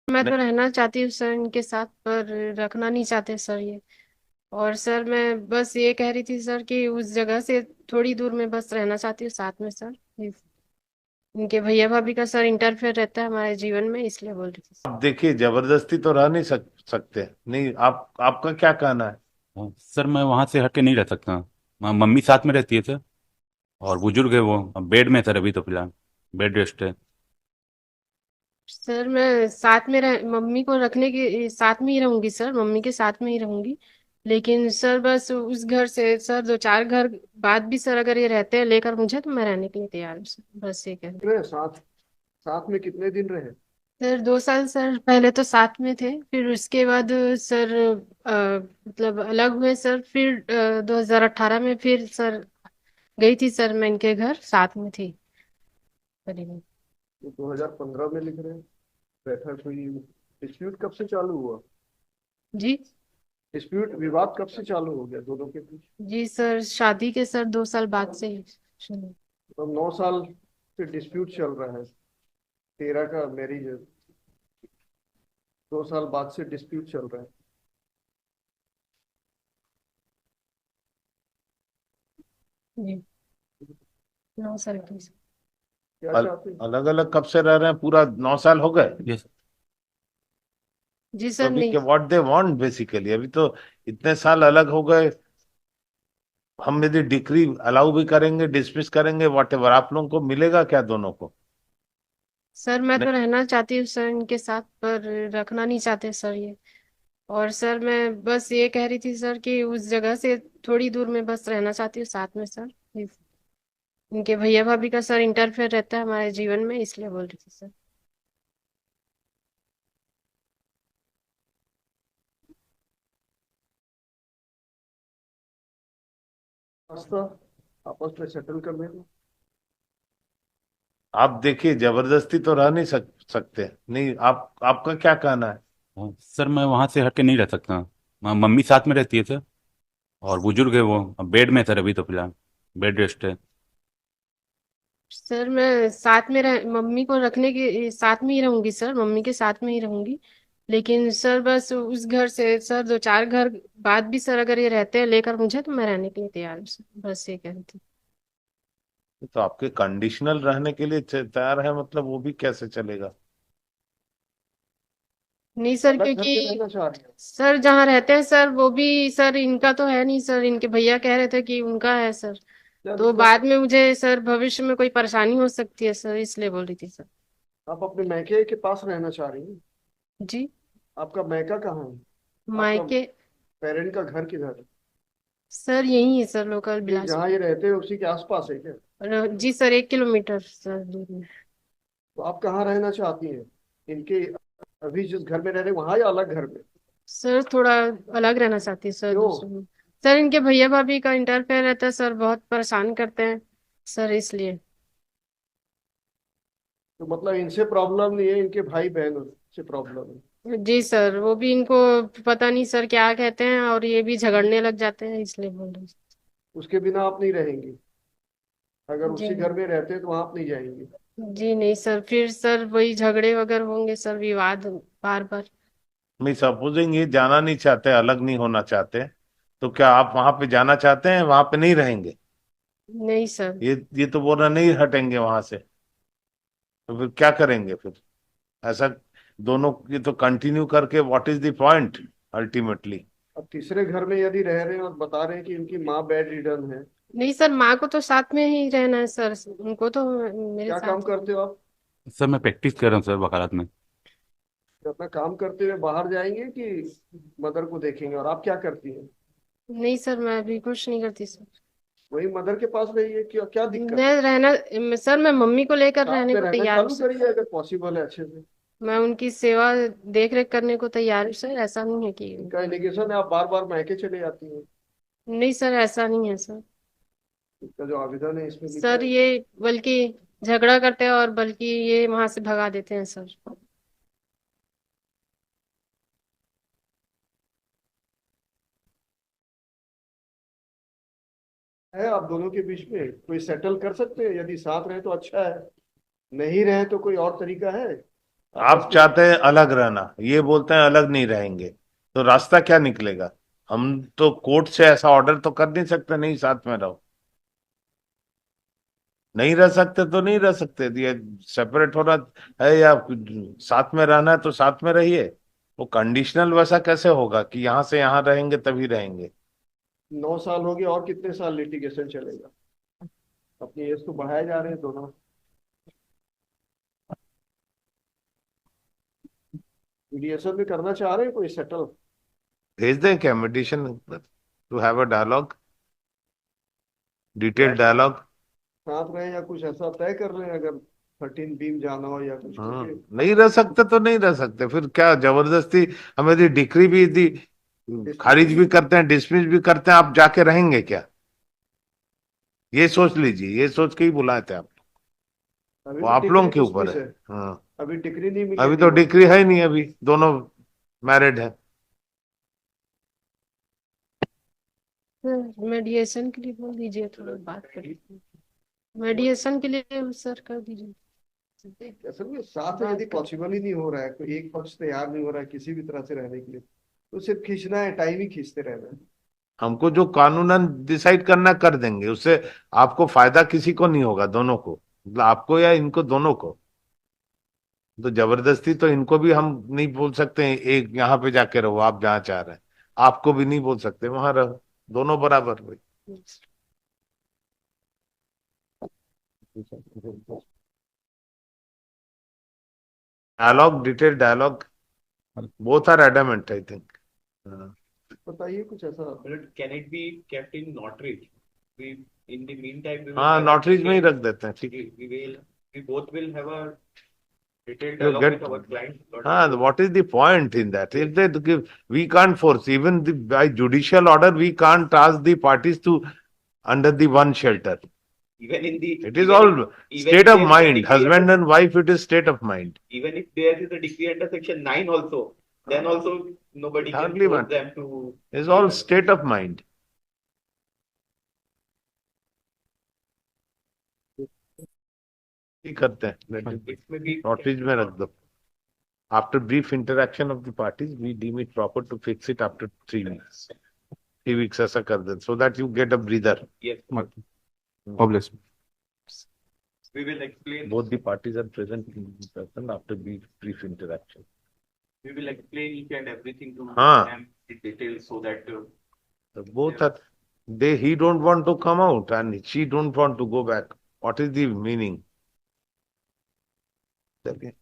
मैं नहीं। तो रहना चाहती हूँ सर इनके साथ, पर रखना नहीं चाहते सर ये। और सर मैं बस ये कह रही थी सर कि उस जगह से थोड़ी दूर में बस रहना चाहती हूँ साथ में सर। इनके भैया भाभी का सर इंटरफेयर रहता है हमारे जीवन में, इसलिए बोल रही थी। आप देखिए, जबरदस्ती तो रह नहीं सकते। नहीं, आप आपका क्या कहना है? हाँ, सर मैं वहाँ से हट के नहीं रह सकता। मम्मी साथ में रहती है सर। और बुजुर्ग है वो, अब बेड में है सर, अभी तो फिलहाल बेड रेस्ट है। सर मैं साथ में रह मम्मी को रखने के साथ में ही रहूंगी सर, मम्मी के साथ में ही रहूंगी। लेकिन सर बस उस घर से सर दो चार घर बाद भी सर अगर ये रहते हैं लेकर मुझे, तो मैं रहने के लिए तैयार हूँ सर, बस ये कह रही। रहे साथ साथ में कितने दिन रहे? सर 2 साल सर पहले तो साथ में थे, फिर उसके बाद सर मतलब अलग हुए सर, फिर 2018 में फिर सर गई थी सर मैं इनके घर, साथ में थी करीबन। तो 2015 में लिख रहे हैं। बैठा कोई डिस्प्यूट कब से चालू हुआ? जी। डिस्प्यूट विवाद कब से चालू हो गया दोनों के बीच? जी सर शादी के सर 2 साल बाद से ही शुरू। तो 9 साल से डिस्प्यूट चल रहा है। 13 का मैरिज है। 2 साल बाद से डिस्प्यूट चल रहा है। जी 9 साल की। क्या चाहते हैं? अलग अलग कब से रह रहे हैं? पूरा 9 साल हो गए? यस। जी तो सर अभी नहीं। क्या व्हाट दे वांट बेसिकली? अभी तो इतने साल अलग हो गए। हम यदि डिक्री अलाउ भी करेंगे, डिसमिस करेंगे, वॉट एवर, आप लोगों को मिलेगा क्या दोनों को? सर मैं नहीं। तो रहना चाहती हूँ सर इनके साथ, पर रखना नहीं चाहते सर ये। और सर मैं बस ये कह रही थी सर कि उस जगह से थोड़ी दूर में बस रहना चाहती हूँ साथ में सर। इनके भैया भाभी का सर इंटरफेयर रहता है हमारे जीवन में, इसलिए बोल रही थी सर। रास्ता आपस में सेटल करने का। आप देखिए, जबरदस्ती तो रह नहीं सकते। नहीं, आप आपका क्या कहना है? हाँ, सर मैं वहाँ से हट के नहीं रह सकता। मम्मी साथ में रहती है सर। और बुजुर्ग है वो, अब बेड में है सर, अभी तो फिलहाल बेड रेस्ट है। सर मैं साथ में मम्मी को रखने के साथ में ही रहूंगी सर, मम्मी के साथ में ही रहूंगी। लेकिन सर बस उस घर से सर दो चार घर बाद भी सर अगर ये रहते हैं लेकर मुझे, तो मैं रहने के लिए तैयार हूँ सर, बस ये कह रही थी। तो आपके कंडीशनल रहने के लिए तैयार है, मतलब वो भी कैसे चलेगा? नहीं सर, अलग घर पे क्योंकि रहना चाह रहे हैं? सर जहाँ रहते हैं सर वो भी सर इनका तो है नहीं सर, इनके भैया कह रहे थे कि उनका है सर। क्या तो दिक्कत है? बाद में मुझे सर भविष्य में कोई परेशानी हो सकती है सर, इसलिए बोल रही थी सर। आप अपने मैके के पास रहना चाह रही हैं? जी। आपका मैका कहाँ है? आपका मायके। पेरेंट का घर किधर है? सर यही है सर, लोकल नहीं, जहाँ ये बिलासपुर। रहते हैं उसी के आसपास है क्या? जी सर 1 किलोमीटर सर दूर में। तो आप कहाँ रहना चाहती हैं? इनके अभी जिस घर में रह रहे हैं वहां या अलग घर में? सर थोड़ा अलग रहना चाहती है सर, क्यों? दूसरे में। सर इनके भैया भाभी का इंटरफेयर रहता है सर, बहुत परेशान करते हैं सर, इसलिए। तो मतलब इनसे प्रॉब्लम नहीं है, इनके भाई बहन से प्रॉब्लम है? जी सर वो भी इनको पता नहीं सर क्या कहते हैं, और ये भी झगड़ने लग जाते हैं, इसलिए बोल रही उसके बिना आप नहीं रहेंगी? अगर हूँ। जी उसी घर में रहते हैं तो वहां आप नहीं जाएंगी? जी नहीं सर, फिर सर वही झगड़े वगैरह होंगे सर, विवाद बार बार। मैं सपोजिंग ये जाना नहीं चाहते, अलग नहीं होना चाहते, तो क्या आप वहां पे जाना चाहते हैं, वहां पे नहीं रहेंगे? नहीं सर। ये तो बोल रहे नहीं हटेंगे वहां से। तो फिर क्या करेंगे फिर? ऐसा दोनों ये तो कंटिन्यू करके what is the point ultimately? अब तीसरे घर में यदि रह रहे हैं और बता रहे हैं कि इनकी माँ बेड रिडन है। नहीं सर, माँ को तो साथ में ही रहना है सर, उनको तो मेरे क्या काम साथ ही। करते हो आप? सर मैं प्रैक्टिस कर रहा हूँ सर, वकालत में। अपना काम करते हुए बाहर जाएंगे कि मदर को देखेंगे? और आप क्या करती हैं? नहीं सर मैं अभी कुछ नहीं करती सर। वही मदर के पास रहिए, क्या क्या दिक्कत मैं है? सर मैं मम्मी को लेकर साथ रहने में को रहना तैयार हूँ चालू सर। करिए अगर पॉसिबल है अच्छे से। मैं उनकी सेवा देख रेख करने को तैयार हूँ सर, ऐसा नहीं है कि। इनका एलिगेशन है आप बार बार मैके चले जाती हैं। नहीं सर ऐसा नहीं है सर। इसका जो आवेदन है इसमें लिखा सर है। ये बल्कि झगड़ा करते हैं, और बल्कि ये वहां से भगा देते हैं सर। आप दोनों के बीच में कोई सेटल कर सकते हैं? यदि साथ रहे तो अच्छा है, नहीं रहे तो कोई और तरीका है? आप चाहते हैं अलग रहना, ये बोलते हैं अलग नहीं रहेंगे, तो रास्ता क्या निकलेगा? हम तो कोर्ट से ऐसा ऑर्डर तो कर नहीं सकते नहीं साथ में रहो। नहीं रह सकते तो नहीं रह सकते, ये सेपरेट होना है या साथ में रहना है तो साथ में रहिए। वो कंडीशनल वैसा कैसे होगा कि यहाँ से यहाँ रहेंगे तभी रहेंगे? 9 साल हो गए, और कितने साल लिटिगेशन चलेगा? अपनी एज तो बढ़ाए जा रहे हैं दोनों। मीडिएशन भी करना चाह रहे हैं कोई सेटल? भेज दें क्या meditation to have a dialogue, detail बैठ डायलॉग? साथ रहे या कुछ ऐसा तय कर रहे हैं, अगर 13 बीम जाना हो या कुछ, हाँ, क्योंकि नहीं रह सकते तो नहीं रह सकते, फिर क्या जबरदस्ती? हमें यदि डिक्री भी यदि खारिज भी करते हैं, डिसमिस भी करते हैं, आप जाके रहेंगे क्या? ये सोच लीजिए, ये सोच के ही बुलाए थे आप। अभी वो भी आप डिग्री लोगों के ऊपर डिसमिस है। है। हाँ, अभी डिग्री नहीं मिली है अभी तो डिवोर्स डिग्री है ही नहीं, अभी दोनों मैरिड है। सर मेडिएशन के लिए बोल दीजिए, थोड़ा बात करिए, मेडिएशन के लिए सर कर दीजिए असल में साथ में बात यदि कर। पॉसिबल ही नहीं हो रहा है, कोई एक पक्ष तैयार नहीं हो रहा है किसी भी तरह से रहने के लिए, तो सिर्फ खींचना है, टाइम ही खींचते रहना है। हमको जो कानूनन डिसाइड करना कर देंगे, उससे आपको फायदा किसी को नहीं होगा, दोनों को, मतलब आपको या इनको दोनों को। तो जबरदस्ती तो इनको भी हम नहीं बोल सकते हैं, एक यहाँ पे जाके रहो आप जहाँ चाह रहे हैं, आपको भी नहीं बोल सकते वहां रहो, दोनों बराबर भाई। Dialogue, detail dialogue, both are adamant I think. बताइए कुछ ऐसा। But can it be kept in notary? We, in the meantime, we will हाँ, have a नोटरीज में ही detailed, रख देते हैं, ठीक है। we both will have a detailed You dialogue get, with our client. हाँ, what is the point in that? If they give, we can't force, even by judicial order, we can't ask the parties to under the one shelter. Even in the, It is even all if, even state if of there is a mind, decree husband under, and wife, it is state of mind. even if there is a decree under section 9 also, then also nobody can Hardly force matter. them to. It's all state of mind. ही करते हैं, It may be नोटरीज में रख दो। After brief interaction of the parties, we deem it proper to fix it after 3 weeks. 3 weeks ऐसा कर दे, so that you get a breather. yes. Obviously. We will explain. Both the parties are present in person after brief interaction. We will explain each and everything to हाँ. them in detail so that So both are, he don't want to come out and she don't want to go back. What is the meaning? Okay.